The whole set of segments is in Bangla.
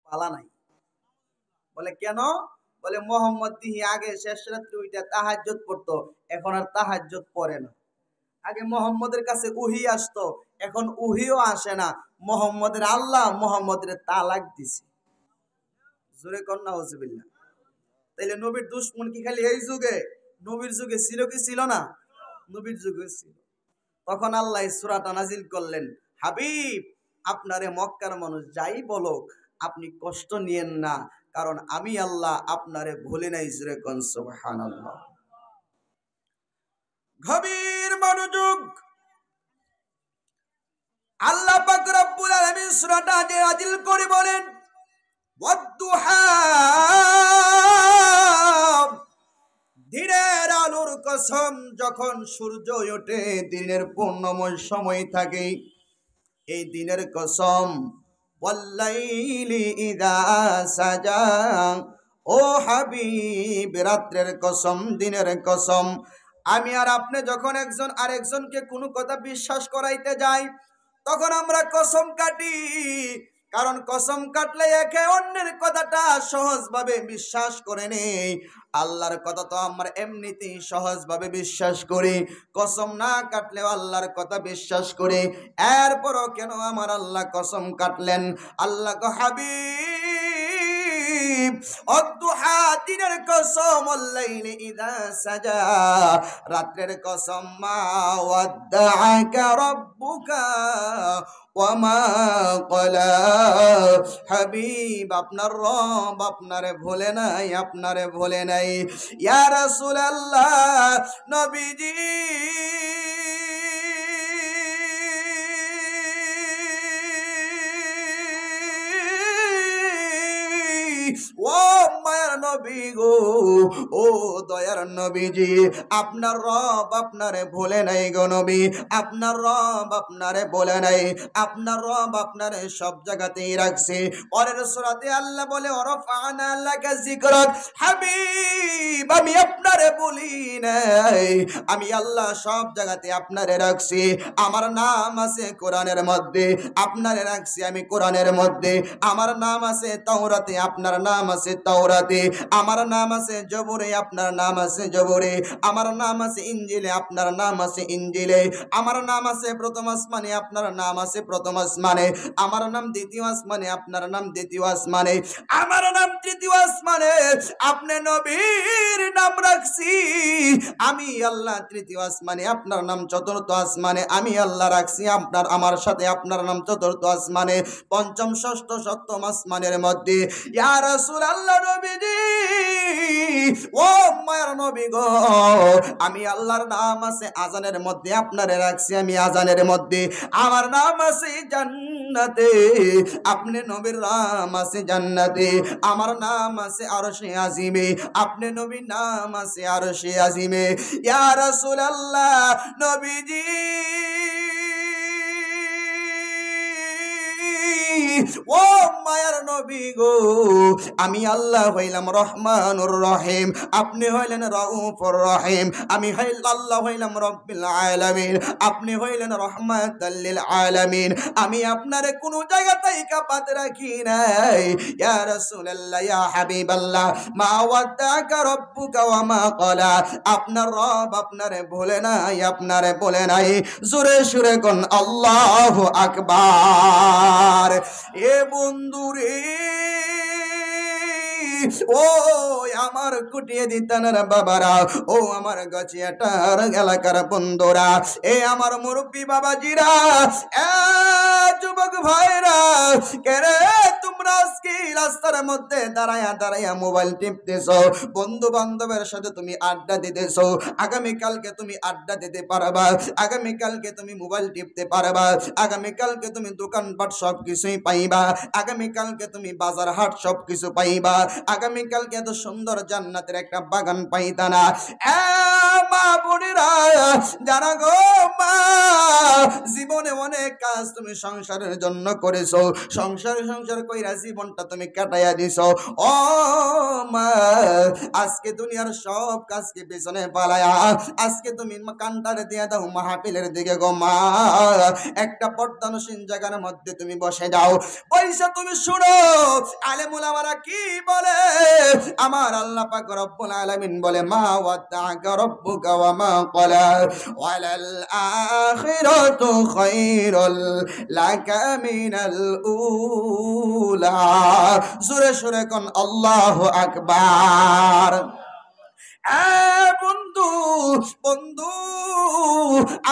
পালা নাই। বলে কেন? বলে মোহাম্মদ দিহি আগে শেষ রাত্রে ওইটা তাহাজ্জুদ পড়তো, এখন আর তাহাজ্জুদ পড়ে না। আগে মোহাম্মদের কাছে উহি আসতো, এখন উহিও আসে না। মোহাম্মদের আল্লাহ মোহাম্মদের তালাক দিছে। জোরে কন্যা নাউজুবিল্লাহ। তাইলে নবীর দুশ্মন কি খালি এই যুগে? নবীর যুগে ছিল কি ছিল না? নবীর যুগে ছিল। তখন আল্লাহ সূরাটা নাজিল করলেন, হাবিব আপনারে মক্কার মানুষ যাই বলুক আপনি কষ্ট নিয়েন না, কারণ আমি আল্লাহ আপনারে ভুলে নাই। জোরে কোন সুবহানাল্লাহ। গভীর মনোযোগ। আল্লাহ পাক রব্বুল আলামিন সূরাটা নাজিল করে বলেন, ওয়াদ-দুহা, দিনের আলোর কসম, যখন সূর্য ওঠে দিনের পূর্ণময় সময় থাকে, এই দিনের কসম। ওয়াল্লাইলি ইযা সাজা, ও হাবিব রাত্রের কসম, দিনের কসম। আমি আর আপনি যখন একজন আরেকজনকে কোনো কথা বিশ্বাস করাইতে যাই, তখন আমরা কসম কাটি। কারণ কসম কাটলে একে অন্যের কথাটা সহজভাবে বিশ্বাস করে নেই। আল্লাহর কথা তো আমরা এমনিতেই সহজভাবে বিশ্বাস করি, কসম না কাটলেও আল্লাহর কথা বিশ্বাস করি। এরপরও কেন আমার আল্লাহ কসম কাটলেন? আল্লাহ গো হাবিব, অদ্দুহা দিনের কসম, আল্লাইলি ইযা সাজা রাতের কসম, মা ওয়াদ্দাআকা রাব্বুকা ওয়া মা ক্বালা। হাবিব আপনার রব আপনারে ভুলে নাই, আপনারে ভুলে নাই। ইয়া রাসূলুল্লাহ, নবীজি ও মায়ার নবী গো, ও দয়ার নবীজি, আপনার রব আপনারে ভুলে নাই গো নবী, আপনার রব আপনারে ভুলে নাই। আপনার রব আপনারে সব জায়গাতেই রাখছে। পরের সূরাতে আল্লাহ বলে, ওয়ারাফা'না লাকা যিকরাক। হাবিব আমি আপনারে বলি নাই, আমি আল্লাহ সব জায়গাতে আপনারে রাখছি। আমার নাম আছে কোরআনের মধ্যে, আপনারে রাখছি আমি কোরআনের মধ্যে। আমার নাম আছে তাওরাতে, আপনার নাম আছে তাওরাতে। আমার নাম আছে জবুরে, আপনার নাম আছে জবুরে। আমার নাম আছে ইনজিলে, আপনার নাম আছে ইনজিলে। আমার নাম আছে প্রথম আসমানে, আপনার নাম আছে প্রথম আসমানে। আমার নাম দ্বিতীয় আসমানে, আপনার নাম দ্বিতীয় আসমানে। আমার নাম তৃতীয় আসমানে, আপনি নবীর নাম রাখছি আমি আল্লাহ তৃতীয় আসমানে, আপনার নাম চতুর্থ আসমানে। আমি আল্লাহ রাখছি আপনার আমার সাথে আপনার নাম চতুর্থ আসমানে, পঞ্চম ষষ্ঠ সপ্তম আসমানের মধ্যে। ইয়া রাসূলুল্লাহ নবীজি, ও মায়ের নবী গো, আমি আল্লাহর নাম আছে আজানের মধ্যে, আপনারে রাখছি আমি আজানের মধ্যে। আমার নাম আছে জান্নাতে, আপনি নবীর নাম আছে জান্নাতে। আমার নাম আছে আরশে আজিমে, আপনি নবীর নাম আছে আরশে আজিমে। ইয়া রাসূলুল্লাহ নবীজি, ও মায়ার নবী গো, আমি আল্লাহ হইলাম রহমানুর রহিম, আপনি হইলেন রাউফুর রহিম। আমি আল্লাহ হইলাম রব্বিল আলামিন, আপনি হইলেন রহমাতাল লিল আলামিন। আমি আপনারে কোন জায়গাতেই কাপাতে রাখি নাই। ইয়া রাসূলুল্লাহ, ইয়া হাবিবাল্লাহ, মা ওয়াদ্দাকা রাব্বুকা ওয়া মা ক্বালা। আপনার রব আপনারে ভুলে নাই, আপনারে বলে নাই। জোরে সুরে কোন আল্লাহু আকবার। এ বন্ধুরে, ও আমার কুটিয়ে দিতানার বাবারা, ও আমার গছিয়াটার এলাকার বন্ধুরা, এ আমার মুরব্বী বাবাজিরা, এ যুবক ভাইরা, কেরে তোমরা আজকে রাস্তার মধ্যে দাঁড়ায়া দাঁড়ায়া মোবাইল টিপতেছো, বন্ধু বান্ধবের সাথে তুমি আড্ডা দিতেছো। আগামীকালকে তুমি আড্ডা দিতে পারবা, আগামীকালকে তুমি মোবাইল টিপতে পারবা, আগামীকালকে তুমি দোকানপাট সব কিছুই পাইবা, আগামীকালকে তুমি বাজার হাট সব কিছু পাইবা, আগামীকালকে এত সুন্দর জান্নাতের একটা বাগান পাইতা না। মা বোনেরা যারা গো মা জীবনে অনেক কাজ তুমি সংসারের জন্য করেছো, সংসার কইরা জীবনটা তুমি কাটাইয়া দিছো। ও মা আজকে দুনিয়ার সব কাজকে পেছনে পালায়া আজকে তুমি কান্ডারে দিয়ে দাও মাহফিলের দিকে গো মা। একটা পর্দানসীন জায়গার মধ্যে তুমি বসে যাও, পয়সা তুমি শুনো আলেম উলামারা কি বলে। আমার আল্লাহ পাক রব্বুল আলামিন বলে মা ওয়াদাকা রব্বুকা ওয়া মা ক্বালা ওয়ালাল আখিরাতু খায়রুল লাকা মিনাল উলা। জোরে জোরে কোন আল্লাহু আকবার। বন্ধু বন্ধু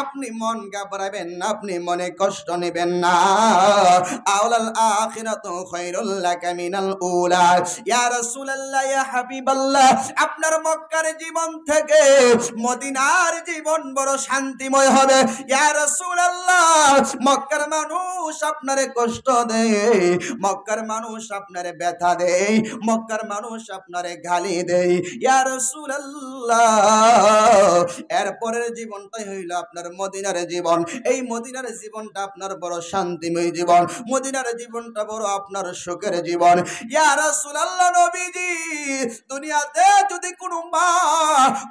আপনি মন ঘাবড়াবেন না, আপনি মনে কষ্ট নেবেন না। আওলাল আখিরাতু খায়রুল লাকা মিনাল উলা। ইয়া রাসূলুল্লাহ ইয়া হাবিবাল্লাহ আপনার মক্কার জীবন থেকে মদিনার জীবন বড় শান্তিময় হবে। ইয়া রাসূলুল্লাহ মক্কার মানুষ আপনারে কষ্ট দেয়, মক্কার মানুষ আপনারে ব্যথা দেয়, মক্কার মানুষ আপনারে গালি দেয়। ইয়া রাসূলুল্লাহ এরপরের জীবনটাই হইল আপনার মদিনার জীবন। এই মদিনার জীবনটা আপনার বড় শান্তিময় জীবন, মদিনার জীবনটা বড় আপনার সুখের জীবন। ইয়া রাসূলুল্লাহ নবীজি দুনিয়াতে যদি কোনো মা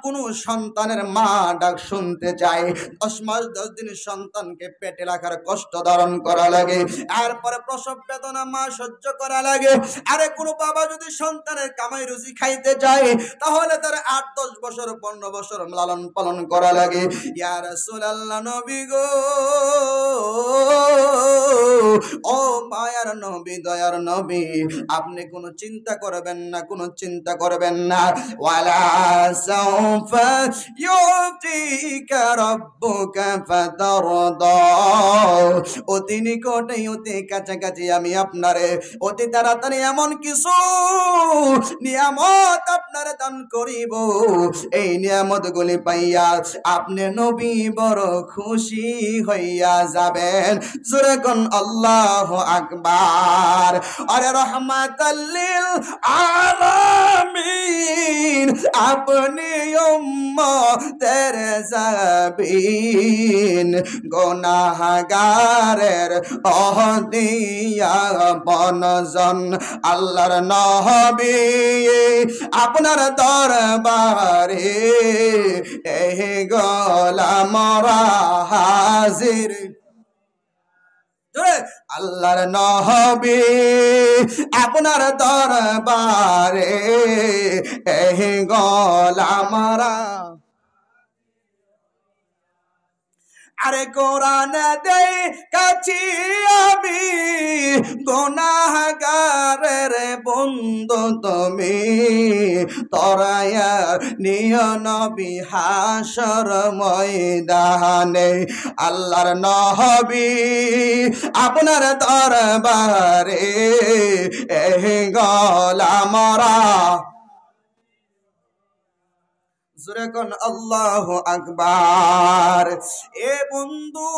কোনো সন্তানের মা ডাক শুনতে চায় 10 মাস 10 দিন সন্তানকে পেটে রাখার কষ্ট ধারণ করা লাগে, এরপরে প্রসব বেদনা মা সহ্য করা লাগে। আরে কোনো বাবা যদি সন্তানের কামাই রুজি খাইতে চায় তাহলে তার 8-10 বছর 15 বছর লালন পালন করা লাগে। ইয়া রাসূলুল্লাহ নবী গো ও মায়ার নবী দয়ার নবী আপনি কোনো চিন্তা করবেন না, কোনো চিন্তা করবেন না। ওয়ালা সাউফা ইউতিকা রাব্বুকা ফাতারদা। অতি নিকটে অতি কাছাকাছি আমি আপনারে অতি তাড়াতাড়ি এমন কিছু নিয়ামত আপনারে দান করিব, এই নিয়ামত গুলি পাইয়া আপনি নবী বড় খুশি হইয়া যাবেন। জোরে কোন আল্লাহু আকবার। আরে রহমাতাল লিল আলামিন আপনি উম্মতের জাবিন গুনাহগারের অহদিয়া বনজন আল্লাহর নবী আপনার দরবারে এই গোলামরা হাজির। আল্লাহর নবী আপনার দরবারে এই গোলামরা। আরে কোরআন দে কাছি আমি গুনাহগারের বন্ধু তুমি তরায়া নিয় নবী হাসর ময়দানে। আল্লাহর নবী আপনার দরবারে এই গোলামরা। জোরে কোন আল্লাহু আকবার। এ বন্ধু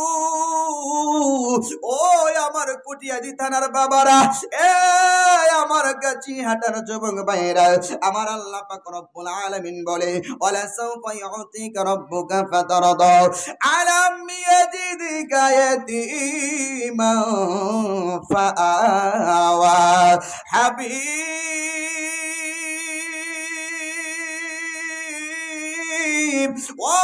ও আমার কুটিয়াদি থানার বাবারা, এ আমার গাছি হাটার যুবক ভাইরা, আমার আল্লাহ পাক রব্বুল আলামিন বলে ওয়ালা সাউফা ইউতিকা রাব্বুকা ফাতারদা আলাম ইয়াজিদিকা ইয়াতীমান ফাআওয়া। ও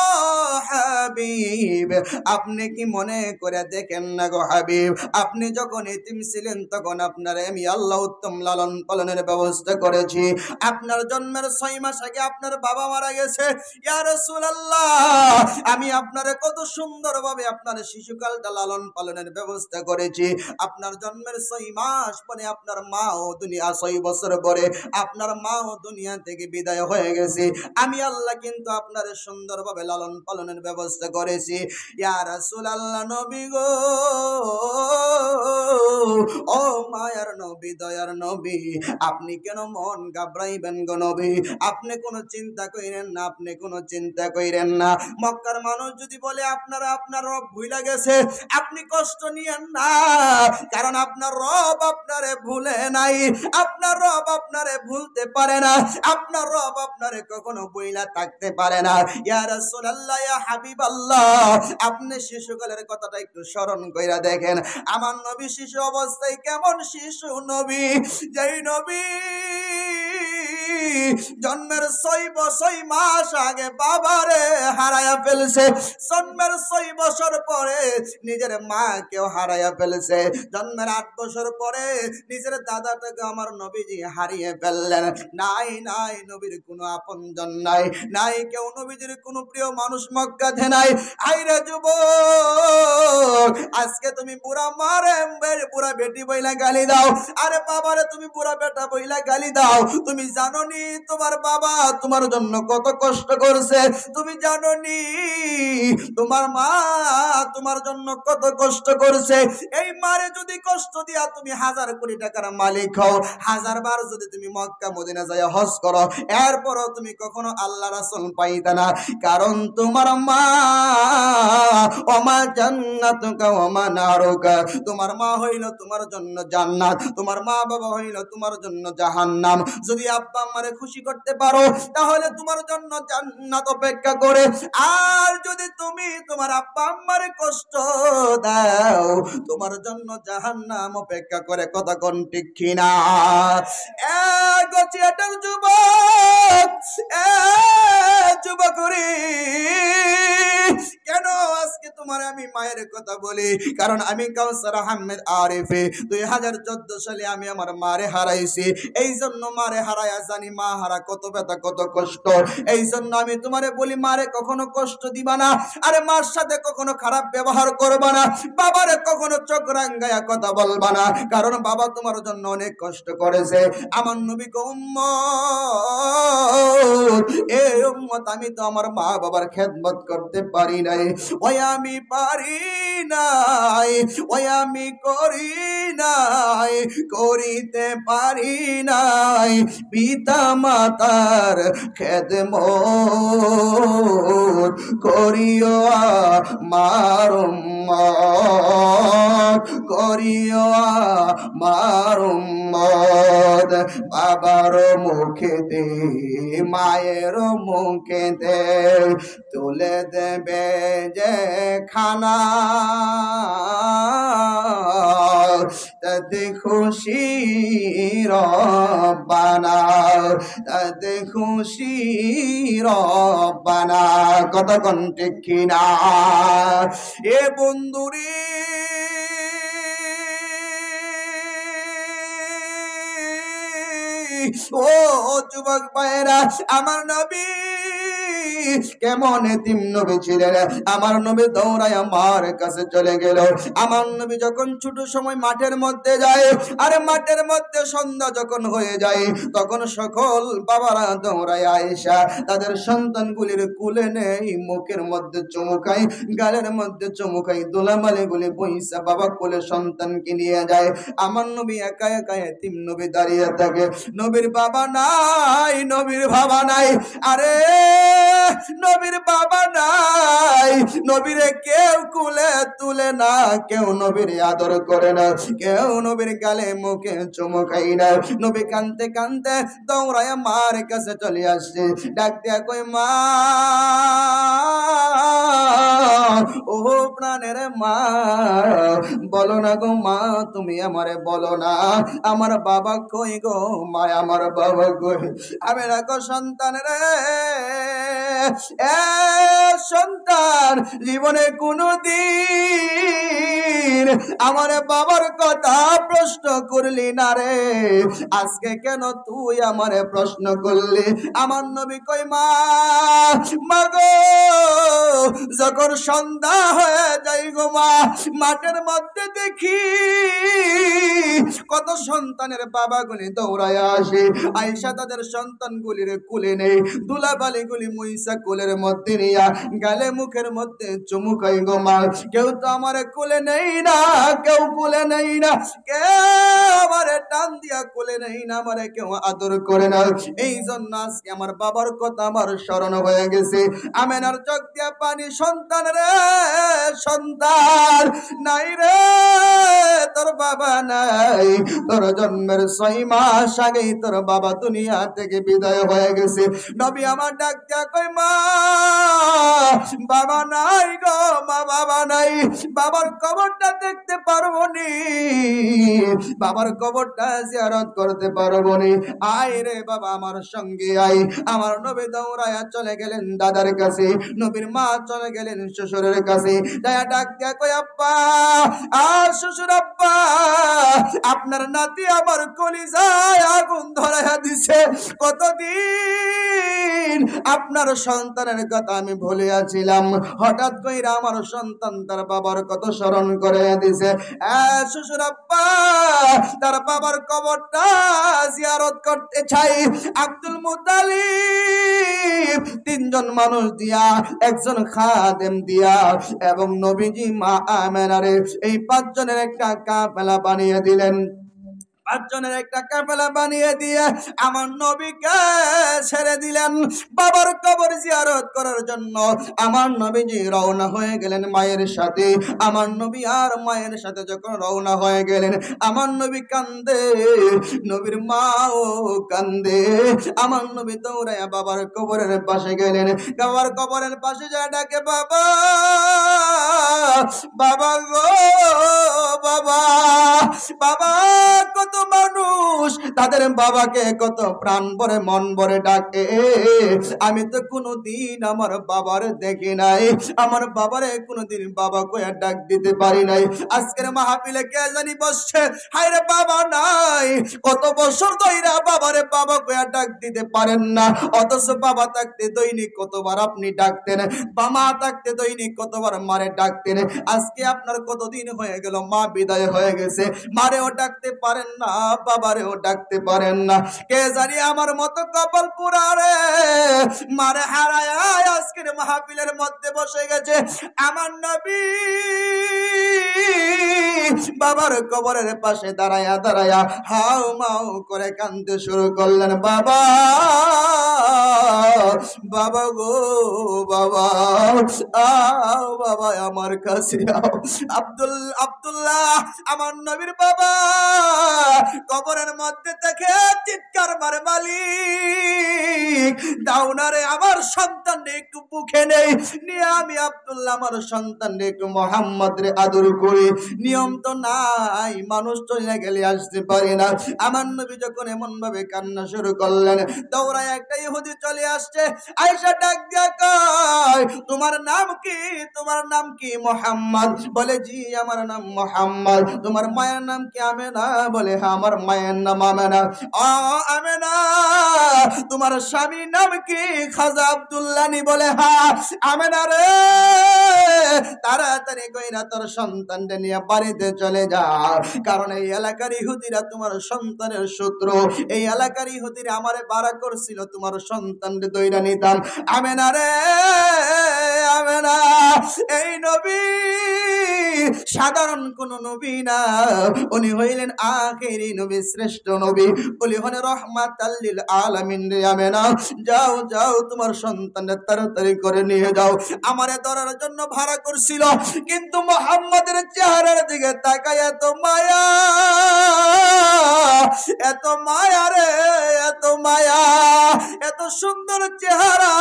হাবিব আপনি কি মনে করে দেখেন না গো হাবিব, আপনি যখন এতিম ছিলেন তখন আপনার আমি আল্লাহ উত্তম লালন পালনের ব্যবস্থা করেছি। আপনার জন্মের 6 মাস আগে আপনার বাবা মারা গেছে। ইয়া রাসূলুল্লাহ আমি আপনারে কত সুন্দরভাবে আপনার শিশুকালটা লালন পালনের ব্যবস্থা করেছি। আপনার জন্মের 6 মাস পরে আপনার মা ও দুনিয়া 6 বছর পরে আপনার মা ও দুনিয়া থেকে বিদায় হয়ে গেছে। আমি আল্লাহ কিন্তু আপনার সুন্দরভাবে লালন পালনের ব্যবস্থা করেছি। ইয়া রাসূলুল্লাহ নবী গো ও মায়ার নবী দয়ার নবী আপনি কেন মন ঘাবড়াইবেন গো নবী? আপনি কোনো চিন্তা কইরেন না, আপনি কোনো চিন্তা কইরেন না। মক্কার মানুষ যদি বলে আপনারা আপনার রব ভুলে গেছে, আপনি কষ্ট নিয়েন না, কারণ আপনার রব আপনারে ভুলে নাই, আপনার রব আপনারে ভুলতে পারে না, আপনার রব আপনারে কখনো বইলা থাকতে পারে না। ইয়া রাসূলুল্লাহ, ইয়া হাবিবাল্লাহ, আপনি শিশুকালের কথাটা একটু স্মরণ কইরা দেখেন। আমার নবী শিশু অবস্থায় কেমন শিশু নবী, যেই নবী জন্মের 6 মাস আগে বাবারে হারায়া ফেলছে, জন্মের 6 বছর পরে নিজের মাকেও হারায়া ফেলছে, জন্মের 8 বছর পরে নিজের দাদাটাকে আমার নবীজি হারিয়ে ফেললেন। নাই নাই নবীর কোনো আপনজন নাই, নাই কেউ নবীজির কোনো প্রিয় মানুষ মক্কাতে নাই। আইরে যুবক, আজকে তুমি বুড়া মারে বুড়া বেটি বইলা গালি দাও, আরে বাবারে তুমি বুড়া বেটা বইলা গালি দাও। তুমি জানো নি তোমার বাবা তোমার জন্য কত কষ্ট করছে? তুমি জানো নি তোমার মা তোমার জন্য কত কষ্ট করছে? এই মারে যদি কষ্ট দিয়া তুমি 1000 কোটি টাকার মালিক হও, 1000 বার যদি তুমি মক্কা মদিনা যায় হজ করো, এরপরও তুমি কখনো আল্লাহ রাসূল পাইতা না। কারণ তোমার মা ওমা জান্নাতুকা ওমা নারুকা, তোমার মা হইল তোমার জন্য জান্নাত, তোমার মা বাবা হইল তোমার জন্য জাহান্নাম। যদি আব্বা আম্মারে খুশি করতে পারো তাহলে তোমার জন্য জান্নাত অপেক্ষা করে, আর যদি তুমি তোমার আব্বা আম্মারে কষ্ট দাও তোমার জন্য জাহান্নাম অপেক্ষা করে। কথা কোন ঠিক কিনা? গচিয়াটার যুবক, যুবকরি, কেন আজকে তোমার আমি মায়ের কথা বলি? কারণ আমি কাউসার আহমেদ আরিফে 2014 সালে আমি আমার মারে হারাইছি। এই জন্য মারে হারায়া জানি মা হারা কত ব্যথা কত কষ্ট। এই জন্য আমি তোমারে বলি মারে কখনো কষ্ট দিবা না, আরে মার সাথে কখনো খারাপ ব্যবহার করবা না, বাবারে কখনো চোখ রাঙ্গায়া কথা বলবা না, কারণ বাবা তোমার জন্য অনেক কষ্ট করেছে। আমার নবী গো উম্মত, এই উম্মত আমি তো আমার মা বাবার খেদমত করতে পারি নাই, ওই আমি পারি নাই, ওই আমি করি নাই, করিতে পারি নাই পিতা মাতার খেদমত করিও আমার উম্মত, করিও আমার উম্মত। বাবার মুখেতে মায়ের মুখেতে তুলে দেবে যে খানা, তাতে খুশি রব্বানা, তাতে খুশি রব্বানা। কথা কোন ঠিক কিনা? এ বন্ধুরে, ও যুবক ভাইরা, আমার নবী কেমন এতিম নবী ছিলেন। আমার নবী দৌড়ায় আমার কাছে চলে গেল। আমার নবী যখন ছোট সময় মাঠের মধ্যে যায়, আরে মাঠের মধ্যে সন্ধ্যা যখন হয়ে যায়, তখন সকল বাবারা দৌড়ায় আয়েশা তাদের সন্তানগুলির কুলে নেই, মুখের মধ্যে চুমুকায়, গালের মধ্যে চুমুকায়, দোলামালি গুলি বইসা বাবা কোলে সন্তানকে নিয়ে যায়। আমার নবী একা একা এতিম নবী দাঁড়িয়ে থাকে। নবীর বাবা নাই, নবীর বাবা নাই, আরে নবীর বাবা নাই, নবীরে কেউ কুলে তুলে না, কেউ নবীর আদর করে না, কেউ নবীর গালে মুখে চুমুকাই না। নবী কানতে কানতে দৌড়ায় মার কাছে চলে আসছে, ডাক দিয়া কই মা, ও প্রাণের মা, বলো না গো মা, তুমি আমারে বলো না আমার বাবা কই গো মা, আমার বাবা কই? আমি রাখো সন্তান রে, সন্তান জীবনে কোনদিন আমার বাবার কথা প্রশ্ন করলি না রে, আজকে কেন তুই আমারে প্রশ্ন করলি? আমার নবী কই মা, মাগো যখন সন্ধ্যা হয়ে যাই গো মা, মাঠের মধ্যে দেখি কত সন্তানের বাবাগুলি দৌড়ায় আসে, আয়েশা তাদের সন্তানগুলির কুলে নেই, দুলাবালিগুলি মুইসা কোলের মধ্যে নিয়া গালে মুখের মধ্যে চুমুকাই গো মা। কেউ তো আমার কোলে নেই না, কেউ কোলে নেই না, কেউ আমারে টান দিয়া কোলে নেই না, আমারে কেউ আদর করে না। এই জন্য আজকে আমার বাবার কথা আমার স্মরণ হয়ে গেছে। আমেনার চোখ দিয়া পানি, সন্তান রে সন্তান নাই রে, তোর বাবা নাই, তোর জন্মের 6 মাস আগেই তোর বাবা দুনিয়া থেকে বিদায় হয়ে গেছে। নবী আমার ডাক দিয়া কই মা, বাবা নাই গো মা, বাবা নাই, বাবার কবরটা দেখতে পারবো নি, বাবার কবরটা জিয়ারত করতে পারবো নি, আয় রে বাবা আমার সঙ্গে আয়। আমার নবী দৌড়ায়া চলে গেলেন দাদার কাছে, নবীর মা চলে গেলেন শ্বশুরের কাছে, দয়া ডাক দিয়া কই আব্বা, শ্বশুর আব্বা, আপনার নাতি আমার কলিজায় আগুন ধরাইয়া দিছে, কতদিন আপনার সন্তানের কথা আমি ভুলে আছিলাম, হঠাৎ কইরা আমার সন্তান তার বাবার কত স্মরণ করে দিছে। শ্বশুর আব্বা, তার বাবার কবরটা জিয়ারত করতে চাই। আব্দুল মুতালিব 3 জন মানুষ দিয়া, একজন খাদেম দিয়া এবং নবীজি মা আমেনারে এই 5 জনের একটা কাফেলা বানিয়ে দিলেন। 5 জনের একটা কাফেলা বানিয়ে দিয়ে আমার নবীকে ছেড়ে দিলেন বাবার কবর জিয়ারত করার জন্য। আমার নবীজি রওনা হয়ে গেলেন মায়ের সাথে। আমার নবী আর মায়ের সাথে যখন রওনা হয়ে গেলেন, আমার নবী কান্দে, নবীর মাও কান্দে। আমার নবী দৌড়াইয়া বাবার কবরের পাশে গেলেন, বাবার কবরের পাশে যা ডাকে বাবা, বাবা গো বাবা, বাবা। কত মানুষ তাদের বাবাকে কত প্রাণ ভরে মন ভরে ডাকে, আমি তো কোনোদিন আমার বাবার দেখি নাই, আমার বাবারে কোনোদিন বাবা কইয়া ডাক দিতে পারি নাই। আজকের মাহফিলে কে জানি বসছে, হায় রে বাবা নাই, কত বছর ধইরা বাবারে বাবা কইয়া ডাক দিতে পারেন না, অথচ বাবা থাকতে দৈনিক কতবার আপনি ডাকতেন, মা থাকতে দৈনিক কতবার মারে ডাকতেন। আজকে আপনার কতদিন হয়ে গেল মা বিদায় হয়ে গেছে, মারেও ডাকতে পারেন না, বাবারেও ডাকতে পারেন না। কে জানি আমার মতো কপাল পুরা রে, মারে হারায় আজকের মাহফিলের মধ্যে বসে গেছে। আমার নবী বাবার কবরের পাশে দাঁড়ায়া দাঁড়ায়া হাউ মাউ করে কাঁদতে শুরু করলেন, বাবা, বাবা গো বাবা, আও বাবা আমার কাছে আও। আব্দুল্লাহ আমার নবীর বাবা কবরের মধ্যে থেকে চিৎকার মারে, মালিক দাও না রে, আমার সন্তান একটু বুকে নেই, নিয়ে আমি আব্দুল্লাহ আমার সন্তান একটু মোহাম্মদ রে আদর করি। নিয়ম তো নাই, মানুষ চলে গেলে আসতে পারে না। আমার নবী যখন এমন ভাবে কান্না শুরু করলেন, দৌড়ায় একটা ইহুদি চলে আসছে, আয়েশা ডাক দিয়া কয়, তোমার নাম কি, তোমার নাম কি? মোহাম্মদ। বলে জি আমার নাম মোহাম্মদ। তোমার মায়ের নাম কি? আমেনা। বলে হ্যাঁ আমার মায়ের নাম আমেনা। আমেনা, তোমার স্বামীর নাম কি? খাজা আব্দুল্লাহ। বলে হ্যাঁ। আমেনা রে, তাড়াতাড়ি কইরা তোর সন্তানটা নিয়ে বাড়িতে চলে যা, কারণ এই এলাকার ইহুদিরা তোমার সন্তানের শত্রু, এই এলাকার ইহুদিরা আমারে বাড়া করছিল তোমার সন্তানকে দইরা নিতাম। আমেনা রে, আমেনা, এই নবী সাধারণ কোন নবী না, উনি হইলেন আখেরি নবী, শ্রেষ্ঠ নবী, উনি হলেন রহমাতাল লিল আলামিন। রে আমেনা, যাও যাও তোমার সন্তানকে তাড়াতাড়ি করে নিয়ে যাও। আমারে ধরার জন্য ভাড়া করছিল, কিন্তু মুহাম্মাদের চেহারার দিকে তাকায় এত মায়া, এত মায়া রে, এত মায়া, এত সুন্দর চেহারা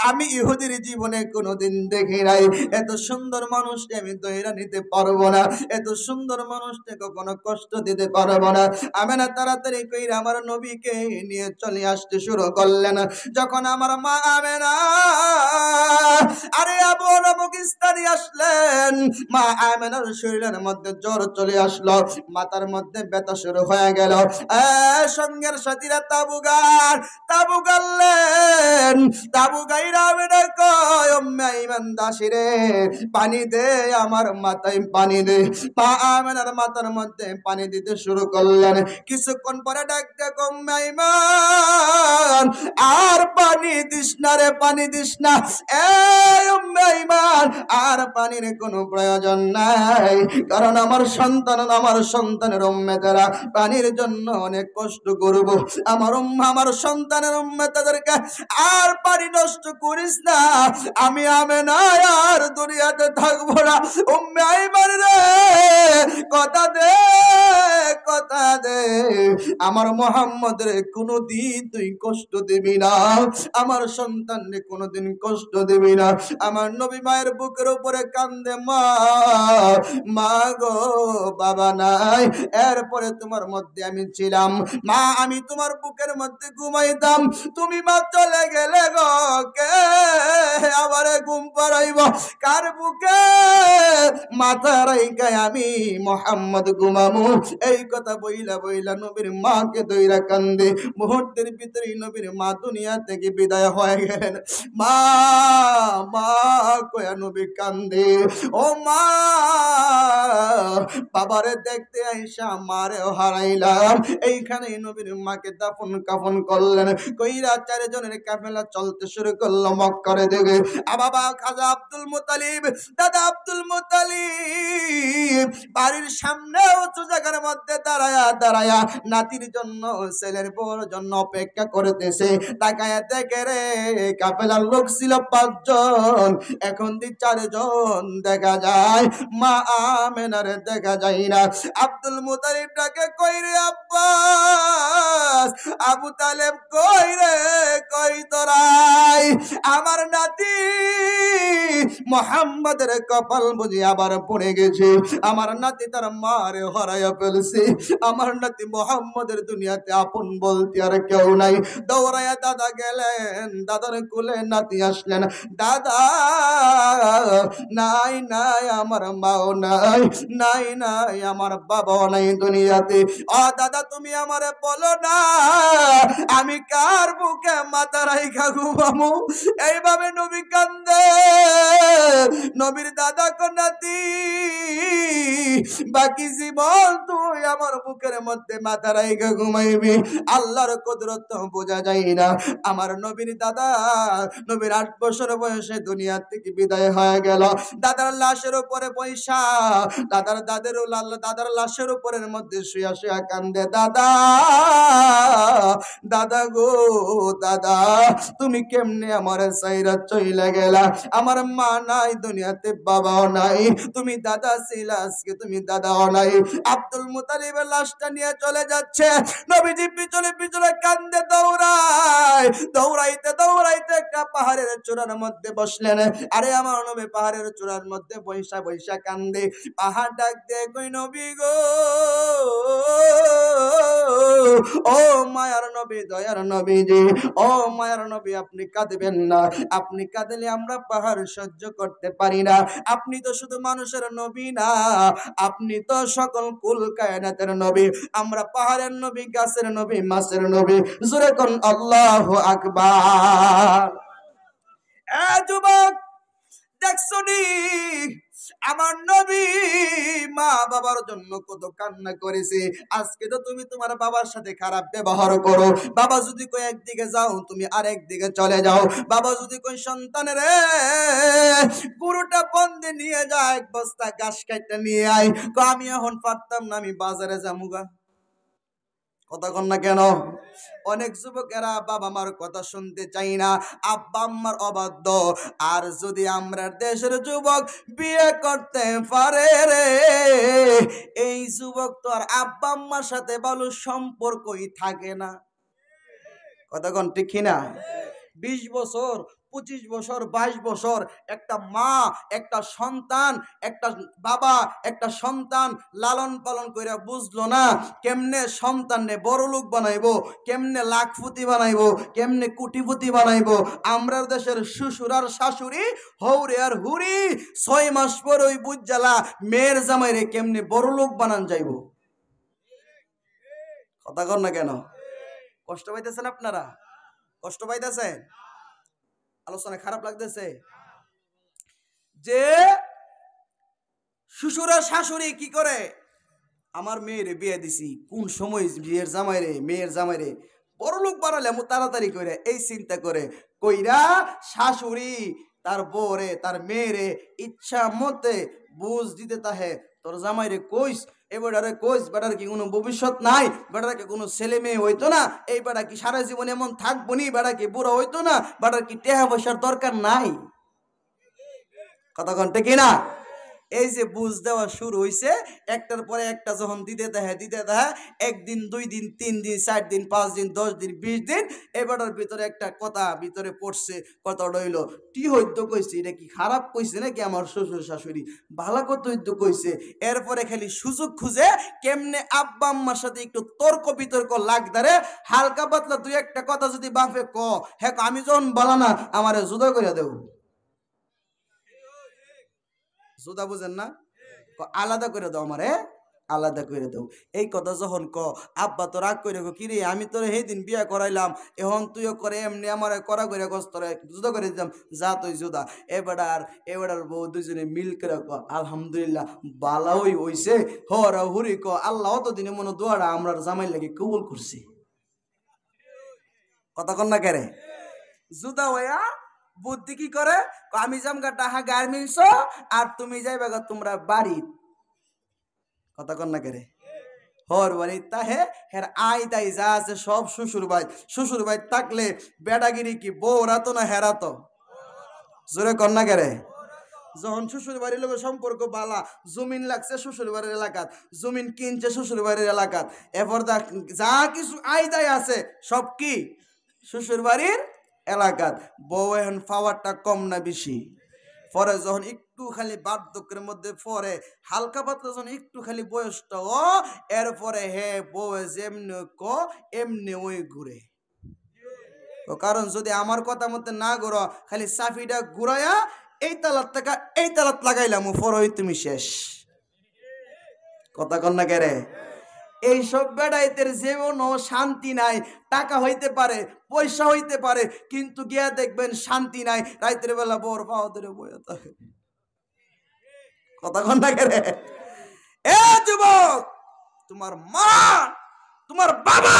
আমি ইহুদির জীবনে কোনোদিন দেখি নাই। এত সুন্দর মানুষকে আমি দইরা নিতে পারবো না, এত সুন্দর মানুষকে কখনো কষ্ট দিতে পারবো না। আমেনা তাড়াতাড়ি কইরা আমার নবীকে নিয়ে চলে আসতে শুরু করলেন। যখন আমার মা আমেনা আরে আবু নবক স্থানে আসলেন, মা আমেনার শরীরের মধ্যে জ্বর চলে আসলো, মাথার মধ্যে ব্যথা শুরু হয়ে গেল। সঙ্গের সাথীরা তাবু গাড়লেন, তাবু গাইরা আমেনা কয়, উম্মে ইমান দাসিরে পানি দে, আমার মাথায় পানি দে। মা আমেনার মাথার মধ্যে পানি দিতে শুরু করলেন। কিছুক্ষণ পরে ডাক দেয়, উম্মে ইমান আর পানি দিস না রে, পানি দিস না। এই উম্মে ঈমান, আর পানির কোনো প্রয়োজন নাই, কারণ আমার সন্তানের উম্মতেরা পানির জন্য অনেক কষ্ট করব। আমার সন্তানের উম্মতদেরকে আর পানি নষ্ট করিস না। আমি আমেনা আর দুনিয়াতে থাকবো না। উম্মে ঈমান রে, কথা দে, কথা দে, আমার মুহাম্মদের কোনোদিন তুই কষ্ট দিবি না, আমার সন্তানকে কোনোদিন কষ্ট দিবি না। আমার নবী মায়ের বুকের উপরে কান্দে, মা, মা গো, বাবা নাই। এরপরে তোমার মধ্যে আমি ছিলাম, মা, আমি তোমার বুকের মধ্যে ঘুমাইতাম, তুমি মা চলে গেলে গো, কে আবারে ঘুম পাড়াইব? কার বুকে মাথা রাইখা আমি মুহাম্মদ ঘুমামু? এই কথা বইলা বইলা নবীর মাকে দইরা কান্দে। মুহূর্তের ভিতরেই নবীর মা দুনিয়া থেকে বিদায় হয়ে গেলেন। মা, মা কয়া নবী কান্দে। ও মা, বাবারে দেখতে আইসা মারে হারাইলাম। এইখানে নবীর মাকে দাফন কাফন করলেন, কইরা চারজনের কাফেলা চলতে শুরু করলো মক্কার দিকে। বাবা খাজা আব্দুল মুত্তালিব, দাদা আব্দুল মুত্তালিব বাড়ির সামনে উঁচু জায়গার মধ্যে দাঁড়ায়া দাঁড়ায়া নাতির জন্য, ছেলের বউর জন্য অপেক্ষা করতেছে। তাকায়া দেখে রে, কাফেলার লোক ছিল 5 জন, এখন 4 জন দেখা যায়, মা আমেনারে দেখা যায় না। আব্দুল মুত্তালিব ডাকে, কই রে আব্বাস, আবু তালেব কই রে, কই তোরাই? আমার নাতি মুহাম্মদের কপাল বুঝি আবার পড়ে গেছে, আমার নাতি তার মারে হারায়া ফেলছে, আমার নাতি মুহাম্মদের দুনিয়াতে আপন বলতে আর কেউ নাই। দৌড়ায়া দাদা গেলেন, দাদার কোলে নাতি আসলেন। দাদা, নাই নাই আমার মাও নাই, নাই নাই আমার বাবাও নাই দুনিয়াতে। ও দাদা, তুমি আমারে বলো না, আমি কার বুকে মাথা রাইখা ঘুমামু? এইভাবে নবী কান্দে। নবীর দাদা কো, নাতি, বাকি জীবন তুই আমার বুকের মধ্যে মাথা রাইখা ঘুমাইবি। আল্লাহর কুদরত বোঝা যায় না। আমার নবীর দাদা, নবীর 8 বছর বয়সে দুনিয়া থেকে বিদায় হয়ে গেল। দাদার লাশের উপরে পয়সা, দাদার লাশের উপরের মধ্যে শুয়া শুয়া কান্দে। দাদা, দাদা গো, দাদা, তুমি কেমনে আমার সাইরা চইলা গেলা? আমার মা নাই দুনিয়াতে, বাবাও নাই, তুমি দাদা ছিলা, আজকে তুমি দাদাও নাই। আব্দুল মুত্তালিবের লাশটা নিয়ে চলে যাচ্ছে, নবীজি পিছনে পিছনে কান্দে, দৌড়াইতে দৌড়াইতে একটা পাহাড়ের চূড়ার মধ্যে বসলেন। আরে আমার নবী পাহাড়ের চূড়ার মধ্যে বৈশা বৈশা কান্দে। পাহাড় ডাক দিয়ে কই, নবী গো, ও মায়ার নবী, দয়ার নবীজি, ও মায়ার নবী, আপনি কাঁদবেন না, আপনি কাঁদলে আমরা পাহাড় সহ্য করতে পারি না। আপনি তো শুধু মানুষের নবী না, আপনি তো সকল কুল কায়নাতের নবী। আমরা পাহাড়ের নবী, গাছের নবী, মাছের নবী। জোরে কোন আল্লাহু আকবার। এ যুবক, দেখছনি আমার নবী মা বাবার জন্য কত কান্না করেছে। আজকে তো তুমি তোমার বাবার সাথে খারাপ ব্যবহার করো। বাবা যদি কই একদিকে যাও, তুমি আরেক দিকে চলে যাও। বাবা যদি কই সন্তানের গরুটা বন্ধে নিয়ে যায়, 1 বস্তা ঘাস কাটতে নিয়ে আয়, আমি এখন পারতাম না, আমি বাজারে যামুগা। কথা কন না কেন? অনেক যুবকেরা বাবা মার কথা শুনতে চাই না, আব্বা আম্মার অবাধ্য। আর যদি আমরা দেশের যুবক বিয়ে করতে পারে রে, এই যুবক তো আর আব্বা আম্মার সাথে ভালো সম্পর্কই থাকে না। কথা কন ঠিক কিনা? 20 বছর, 25 বছর, 22 বছর একটা মা, একটা সন্তান, একটা বাবা, একটা সন্তান লালন পালন করে বুঝলো না কেমনে সন্তানকে বড় লোক বানাইবো, কেমনে লাখপতি বানাইবো, কেমনে কোটিপতি বানাইবো। আমরা দেশের শ্বশুর আর শাশুড়ি, হৌরে আর হুড়ি 6 মাস পর ওই বুঝজালা মেয়ের জামাইরে কেমনে বড় লোক বানান যাইবো। কথা কর না কেন? কষ্ট পাইতেছেন আপনারা? কষ্ট পাইতেছেন? আলোচনা খারাপ লাগতেছে? যে শ্বশুর আর শাশুড়ি কি করে, আমার মেয়েরে বিয়ে দিছি, কোন সময় বিয়ের জামাইরে, মেয়ের জামাইরে বড় লোক বানালে তাড়াতাড়ি করে এই চিন্তা করে কইরা শাশুড়ি তার বউরে তার মেয়েরে ইচ্ছা মতে বুঝ দিতে তাহে তোর জামাই রে কইস এই বেটারে কইস বেটার কি কোনো ভবিষ্যৎ নাই বেটার কি কোনো ছেলে মেয়ে হইতো না এই বেটা কি সারা জীবন এমন থাকবো নি বেটা কি বুড়ো হইতো না বেটার কি টাকা পয়সার দরকার নাই কথা কন্টে কিনা এই যে বুঝ দেওয়া শুরু হইছে একটার পরে একটা যখন দিতে দেয় একদিন 2 দিন 3 দিন 4 দিন 5 দিন 10 দিন 20 দিন এবারের ভিতরে একটা কথা ভিতরে পড়ছে কথাটা হইলো টি হইতো কইছে এটা কি খারাপ কইছে নাকি আমার শ্বশুর শাশুড়ি ভালো কত হইতো কইছে এরপরে খালি সুযোগ খুঁজে কেমনে আব্বা আম্মার সাথে একটু তর্ক বিতর্ক লাগদারে হালকা পাতলা দুই একটা কথা যদি বাপে ক হ্যাঁ আমি যখন বলা না আমারে জুদা করে দেব জুদা বুঝেন না আলাদা করে দাও আমারে আলাদা করে দাও এই কথা যখন ক আব্বা তো রাগ করে কি রে আমি তোর সেই দিন বিয়া করাইলাম এখন তুইও করে এমনি আমার করা করে তোরে জুদা করে দিতাম যা তুই জুদা এবার বউ দুজনে মিল করে ক আলহামদুলিল্লাহ বালাওই হইছে হরা হুরি ক আল্লাহ অতদিনে মনে দোয়াটা আমরা জামাই লাগে কবুল করছি কথা কন না কেরে জুদা হইয়া বুদ্ধি কি করে আমি জামগা টাহা গার্মেন্টস আর তুমি যাইবা তোমরা বাড়ি কথা কন না করে হর বাড়ি তাহে হের আই তাই যা আছে সব শ্বশুর ভাই থাকলে বেডাগিরি কি বউ রাতো না হেরাতো জোরে কন না করে যখন শ্বশুর বাড়ির লোকের সম্পর্ক বালা জমিন লাগছে শ্বশুর বাড়ির এলাকাত জমিন কিনছে শ্বশুর বাড়ির এলাকাত এরপর যা কিছু আই দায় আছে সব কি শ্বশুর বাড়ির এলাকাত বউ এখন পাওয়ারটা কম না বেশি পরে যখন একটু খালি বার্ধক্যের মধ্যে পরে হালকা পাতলা যখন একটু খালি বয়সটা এরপরে হে বউ যেমনি ক এমনি ওই ঘুরে কারণ যদি আমার কথা মতে না ঘুরো খালি চাফিটা ঘুরাইয়া এই তালাত টাকা এই তালাত লাগাইলাম পরে তুমি শেষ কথা কন না কেরে এইসব বেড়াইতের জীবন শান্তি নাই টাকা হইতে পারে পয়সা হইতে পারে কিন্তু গিয়া দেখবেন শান্তি নাই রাতের বেলা বর পাও ধরে বইয়া থাকে কথা কন না কেরে এ যুবক তোমার মা তোমার বাবা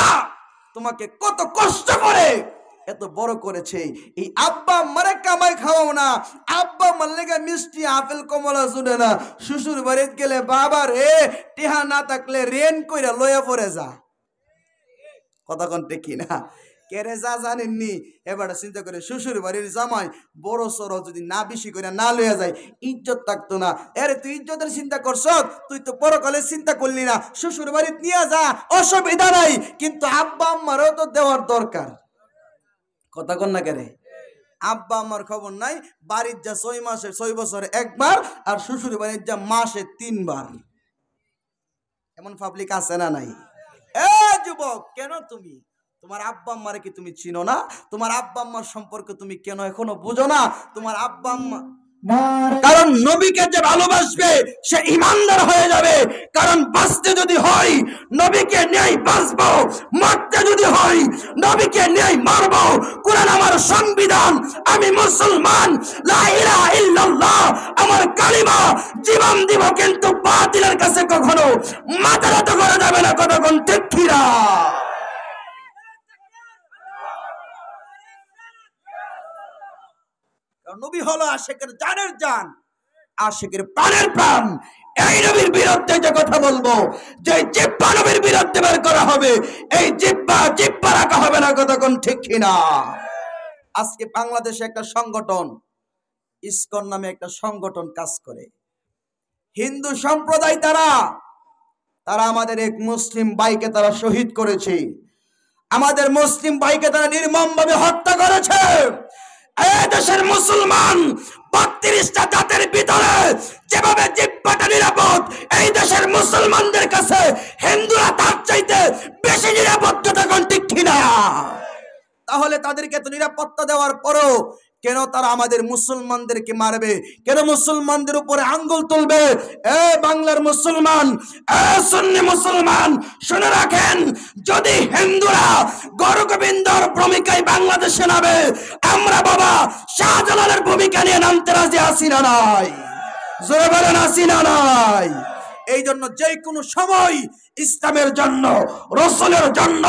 তোমাকে কত কষ্ট করে এত বড় করেছে এই আব্বা মারে কামাই খাওয়াও না আব্বা মাল্লেগা মিষ্টি আপেল কমলা শুনে না শ্বশুর বাড়িতে গেলে বাবা রে টিহা না থাকলে রেন কইরা লয়া পড়ে যা কথা কোন ঠিক না কেরে যা জানেননি এবার চিন্তা করে শ্বশুর বাড়ির জামাই বড় সড় যদি না বেশি করে না লইয়া যায় ইজ্জত থাকতো না আরে তুই ইজ্জতের চিন্তা করছ তুই তো পরকালের চিন্তা করলি না শ্বশুর বাড়িতে নিয়ে যা অসুবিধা নাই কিন্তু আব্বা আম্মারও তো দেওয়ার দরকার কথা কন না কেরে আব্বা আমার খবর নাই বাড়ির যা 6 বছরে একবার আর শ্বশুর বাড়ির যা মাসে 3 বার এমন পাবলিক আছে না নাই এ যুবক কেন তুমি তোমার আব্বা আম্মারে কি তুমি চিনো না তোমার আব্বা আম্মার সম্পর্কে তুমি কেন এখনো বুঝো না তোমার আব্বা আম্মা কারণ নবীকে যে ভালোবাসবে সে ইমানদার হয়ে যাবে কারণ বাঁচতে যদি হয় নবীকে নিয়েই বাঁচবো মরতে যদি হয় নবীকে নিয়েই মারবো কোরআন আমার সংবিধান আমি মুসলমান লা ইলাহা ইল্লাল্লাহ আমার কালিমা জীবন দিব কিন্তু বাতিলের কাছে কখনো মাথা নত করা যাবে না কথা কোন ঠিক কি না নবী হলো আশিকের জানের জান আশিকের প্রাণের প্রাণ এই নবীর বিরুদ্ধে যে কথা বলবো যে জিহ্বা নবীর বিরুদ্ধে বের করা হবে এই জিহ্বা রাখা হবে না কথা কোন ঠিক কিনা আজকে বাংলাদেশে একটা সংগঠন ইসকন নামে একটা সংগঠন কাজ করে হিন্দু সম্প্রদায় তারা আমাদের এক মুসলিম ভাইকে তারা শহীদ করেছে আমাদের মুসলিম ভাইকে তারা নির্মমভাবে হত্যা করেছে এই দেশের মুসলমান 32টা জাতের ভিতরে যেভাবে জিহ্বাটা নিরাপদ এই দেশের মুসলমানদের কাছে হিন্দুরা তার চাইতে বেশি নিরাপদ তখন ঠিক কিনা তাহলে তাদেরকে এত নিরাপত্তা দেওয়ার পরও কেন তারা আমাদের মুসলমানদেরকে মারবে কেন মুসলমানদের উপরে আঙ্গুল তুলবে এ বাংলার মুসলমান এ সুন্নি মুসলমান শুনে রাখেন যদি হিন্দুরা গৌরগোবিন্দর ভূমিকায় বাংলাদেশে নামে আমরা বাবা শাহজালালের ভূমিকা নিয়ে নামতে রাজি আছি না নাই জোরে বলেন আছি না নাই এই জন্য যে কোনো সময় ইসলামের জন্য, রাসূলের জন্য,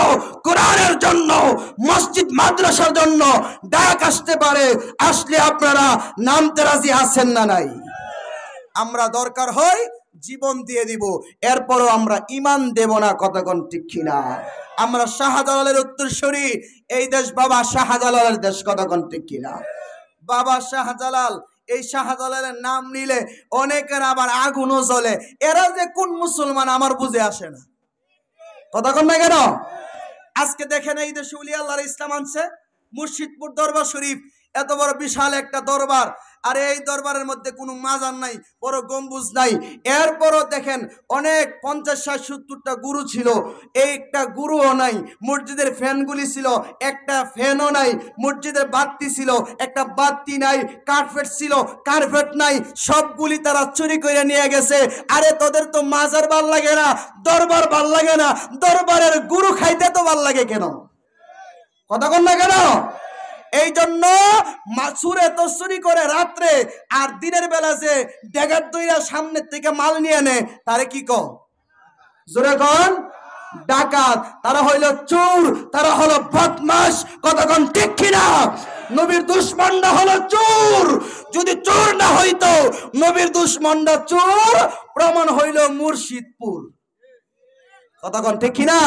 কোরআনের জন্য, মসজিদ মাদ্রাসার জন্য ডাক আসতে পারে। আসলে আপনারা নামতে রাজি আছেন না নাই? আমরা দরকার হয় জীবন দিয়ে দিব, এরপরও আমরা ঈমান দেব না। কতক্ষণ ঠিক কিনা? আমরা শাহজালালের উত্তরসূরি, এই দেশ বাবা শাহজালালের দেশ। কতক্ষণ ঠিক কিনা? বাবা শাহজালাল, এই শাহজালালের নাম নিলে অনেকের আবার আগুনও জ্বলে। এরা যে কোন মুসলমান আমার বুঝে আসে না। কতক্ষণ না কেন? আজকে দেখেন এই দেশে উলি আল্লাহর ইসলাম আনছে, মুর্শিদপুর দরবার শরীফ, এত বড় বিশাল একটা দরবার, আর এই দরবারের মধ্যে কোনো মাজার নাই, বড় গম্বুজ নাই। এরপরও দেখেন অনেক 50-60-70টা গুরু ছিল, এই একটা গুরুও নাই। মসজিদের ফ্যানগুলি ছিল, একটা ফ্যানও নাই। মসজিদের বাতি ছিল, একটা বাতি নাই। কার্পেট ছিল, কার্পেট নাই। সবগুলি তারা চুরি করে নিয়ে গেছে। আরে তোদের তো মাজার ভাল লাগে না, দরবার ভাল লাগে না, দরবারের গুরু খাইতে তো ভাল লাগে কেন? কথা কন না কেন? এই জন্য চুরে তো চুরি করে রাত্রে, আর দিনের বেলা যে ডেগার দইরা সামনের থেকে মাল নিয়ে নে, তারে কি কও? জোরে কন? ডাকাত। তারা হইল চোর, তারা হলো বদমাশ। কতক্ষণ ঠিক কিনা? নবীর দুশমনরা হলো চোর। যদি চোর না হইতো, নবীর দুশমনরা চোর, প্রমাণ হইল মুর্শিদপুর। কতক্ষণ ঠিক কিনা?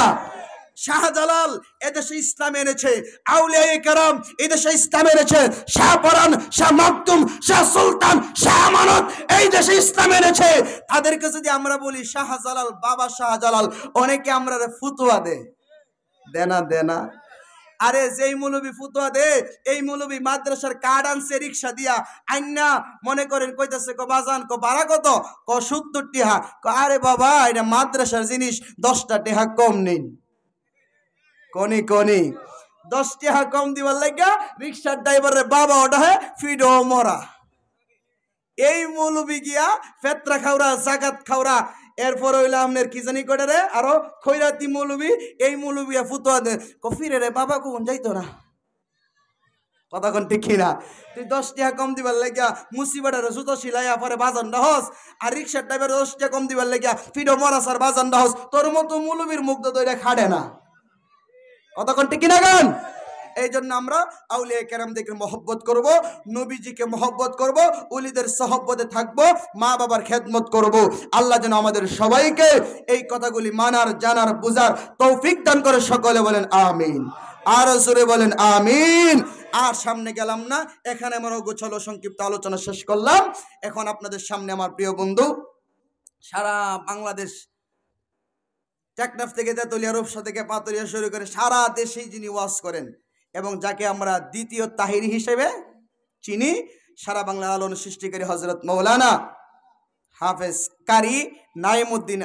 শাহজালাল এদেশে ইসলাম এনেছে, আউলিয়ায়ে কেরাম এদেশে ইসলাম এনেছে, শাহ পরান, শাহ মাকতুম, শাহ সুলতান, শাহ আমানত এই দেশে ইসলাম এনেছে। তাদেরকে যদি আমরা বলি শাহজালাল, বাবা শাহজালাল, অনেকে আমরা ফুতুয়া দেনা দেনা। আরে যেই মৌলবী ফুতুয়া দে, এই মৌলবী মাদ্রাসার কার্ড আনছে রিক্সা দিয়া আইনা, মনে করেন কইতাছে কো বাজান কো ভাড়া কত? কো 70 টাকা। আরে বাবা, এটা মাদ্রাসার জিনিস, 10টা টাকা কম নিন। কোনি 10 টাকা কম দিবার লাগা রিক্সার ড্রাইভারের বাবা ওটা হে ফিডো মরা। এই মৌলবী গিয়া ফেতরা খাওরা, জাকাত খাওরা, এরপর হইলো আপনার কি জানি করে রে, আরো খৈরাতি মৌলবী, এই মৌলবী ফুতুয়া দে কফিরে রে বাবা কোন যাইতো না। কতক্ষণ ঠিক না? তুই 10 টাকা কম দিবার লাগিয়া মুসিবাটার জুতো সিলাইয়া পরে বাজান হস, আর রিক্সার ড্রাইভার 10 টাকা কম দিবার লাগিয়া ফিডো মরাসার বাজান হস। তোর মতো মৌলবীর মুগ্ধ দইরা খাড়ে না। কতক্ষণ ঠিক না গান? এই জন্য আমরা আউলিয়া কেরামদেরকে মহব্বত করব, নবীজিকে মহব্বত করব, ওলিদের সহব্বতে থাকব, মা বাবার খেদমত করব। আল্লাহ যেন আমাদের সবাইকে এই কথাগুলি মানার, জানার, বুঝার তৌফিক দান করে। সকলে বলেন আমিন। আর জোরে বলেন আমিন। আর সামনে গেলাম না, এখানে আমার গোছালো সংক্ষিপ্ত আলোচনা শেষ করলাম। এখন আপনাদের সামনে আমার প্রিয় বন্ধু, সারা বাংলাদেশ, টেকনাফ থেকে তেতুলিয়া, রূপসা থেকে পাতুরিয়া শুরু করে সারা দেশেই যিনি ওয়াজ করেন এবং যাকে আমরা দ্বিতীয় তাহিরি হিসেবে চিনি, সারা বাংলা আলোড়ন সৃষ্টিকারী হযরত মাওলানা হাফেজ কারি নাইমুদ্দিন